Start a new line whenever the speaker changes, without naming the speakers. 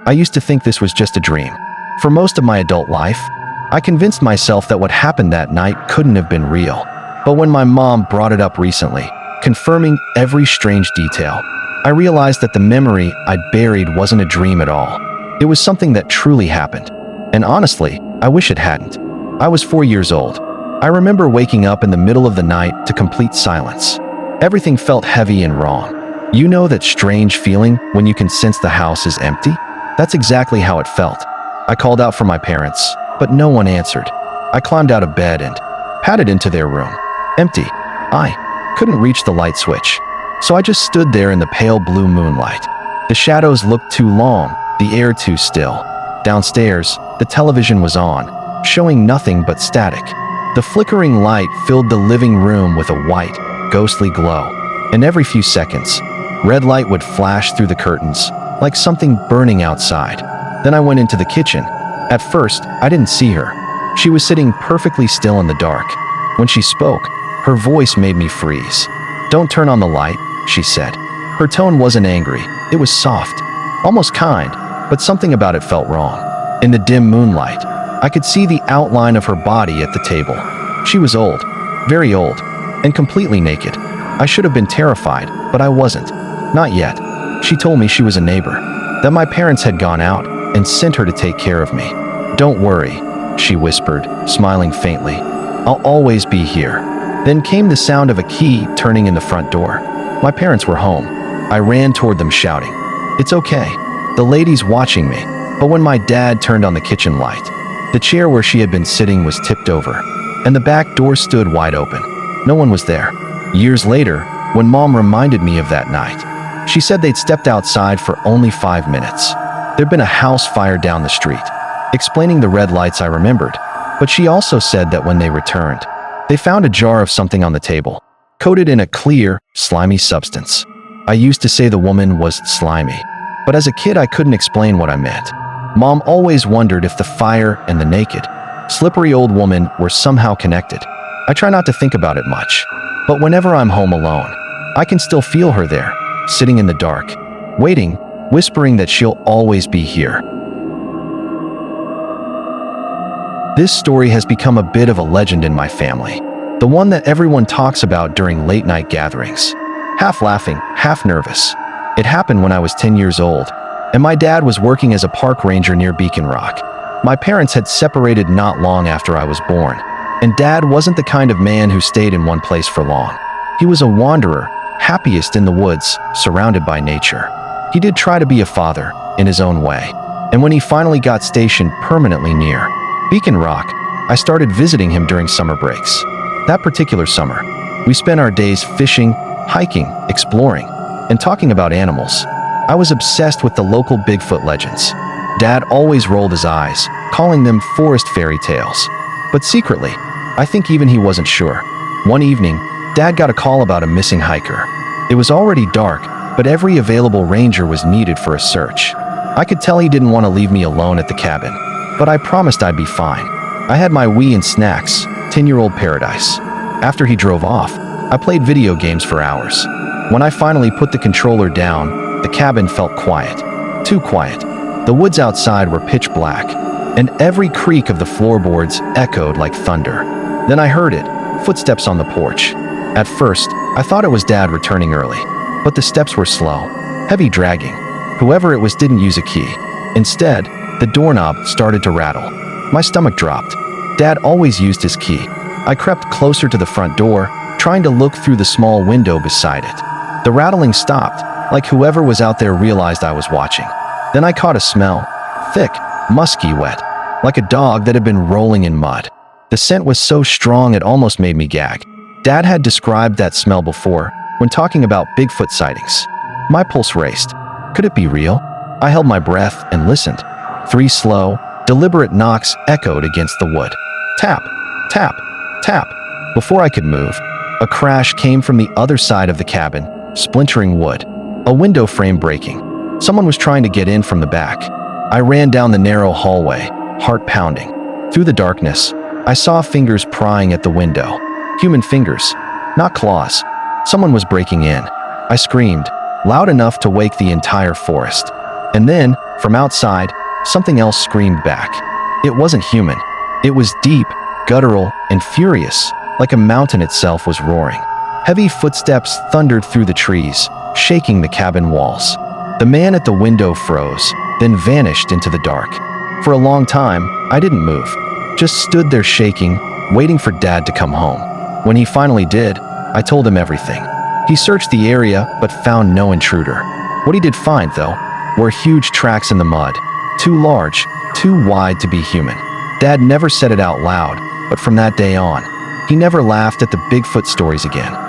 I used to think this was just a dream. For most of my adult life, I convinced myself that what happened that night couldn't have been real. But when my mom brought it up recently, confirming every strange detail, I realized that the memory I'd buried wasn't a dream at all. It was something that truly happened. And honestly, I wish it hadn't. I was 4 years old. I remember waking up in the middle of the night to complete silence. Everything felt heavy and wrong. You know that strange feeling when you can sense the house is empty? That's exactly how it felt. I called out for my parents, but no one answered. I climbed out of bed and padded into their room. Empty. I couldn't reach the light switch. So I just stood there in the pale blue moonlight. The shadows looked too long, the air too still. Downstairs, the television was on, showing nothing but static. The flickering light filled the living room with a white, ghostly glow. And every few seconds, red light would flash through the curtains, like something burning outside. Then I went into the kitchen. At first, I didn't see her. She was sitting perfectly still in the dark. When she spoke, her voice made me freeze. "Don't turn on the light," she said. Her tone wasn't angry, it was soft, almost kind, but something about it felt wrong. In the dim moonlight, I could see the outline of her body at the table. She was old, very old, and completely naked. I should have been terrified, but I wasn't. Not yet. She told me she was a neighbor, that my parents had gone out and sent her to take care of me. "Don't worry," she whispered, smiling faintly. "I'll always be here." Then came the sound of a key turning in the front door. My parents were home. I ran toward them shouting, "It's okay. The lady's watching me." But when my dad turned on the kitchen light, the chair where she had been sitting was tipped over, and the back door stood wide open. No one was there. Years later, when Mom reminded me of that night, she said they'd stepped outside for only 5 minutes. There'd been a house fire down the street. Explaining the red lights, I remembered, but she also said that when they returned, they found a jar of something on the table, coated in a clear, slimy substance. I used to say the woman was slimy, but as a kid I couldn't explain what I meant. Mom always wondered if the fire and the naked, slippery old woman were somehow connected. I try not to think about it much, but whenever I'm home alone, I can still feel her there, sitting in the dark, waiting, whispering that she'll always be here. This story has become a bit of a legend in my family, the one that everyone talks about during late-night gatherings. Half laughing, half nervous. It happened when I was 10 years old, and my dad was working as a park ranger near Beacon Rock. My parents had separated not long after I was born, and Dad wasn't the kind of man who stayed in one place for long. He was a wanderer, happiest in the woods, surrounded by nature. He did try to be a father, in his own way, and when he finally got stationed permanently near Beacon Rock, I started visiting him during summer breaks. That particular summer, we spent our days fishing, hiking, exploring, and talking about animals. I was obsessed with the local Bigfoot legends. Dad always rolled his eyes, calling them forest fairy tales. But secretly, I think even he wasn't sure. One evening, Dad got a call about a missing hiker. It was already dark, but every available ranger was needed for a search. I could tell he didn't want to leave me alone at the cabin, but I promised I'd be fine. I had my Wii and snacks, 10-year-old paradise. After he drove off, I played video games for hours. When I finally put the controller down, the cabin felt quiet. Too quiet. The woods outside were pitch black, and every creak of the floorboards echoed like thunder. Then I heard it, footsteps on the porch. At first, I thought it was Dad returning early, but the steps were slow, heavy dragging. Whoever it was didn't use a key. Instead, the doorknob started to rattle. My stomach dropped. Dad always used his key. I crept closer to the front door, trying to look through the small window beside it. The rattling stopped, like whoever was out there realized I was watching. Then I caught a smell, thick, musky, wet, like a dog that had been rolling in mud. The scent was so strong it almost made me gag. Dad had described that smell before, when talking about Bigfoot sightings. My pulse raced. Could it be real? I held my breath and listened. 3 slow, deliberate knocks echoed against the wood. Tap, tap, tap. Before I could move, a crash came from the other side of the cabin, splintering wood. A window frame breaking. Someone was trying to get in from the back. I ran down the narrow hallway, heart pounding. Through the darkness, I saw fingers prying at the window. Human fingers, not claws. Someone was breaking in. I screamed, loud enough to wake the entire forest. And then, from outside, something else screamed back. It wasn't human. It was deep, guttural, and furious, like a mountain itself was roaring. Heavy footsteps thundered through the trees, shaking the cabin walls. The man at the window froze, then vanished into the dark. For a long time, I didn't move, just stood there shaking, waiting for Dad to come home. When he finally did, I told him everything. He searched the area, but found no intruder. What he did find, though, were huge tracks in the mud, too large, too wide to be human. Dad never said it out loud, but from that day on, he never laughed at the Bigfoot stories again.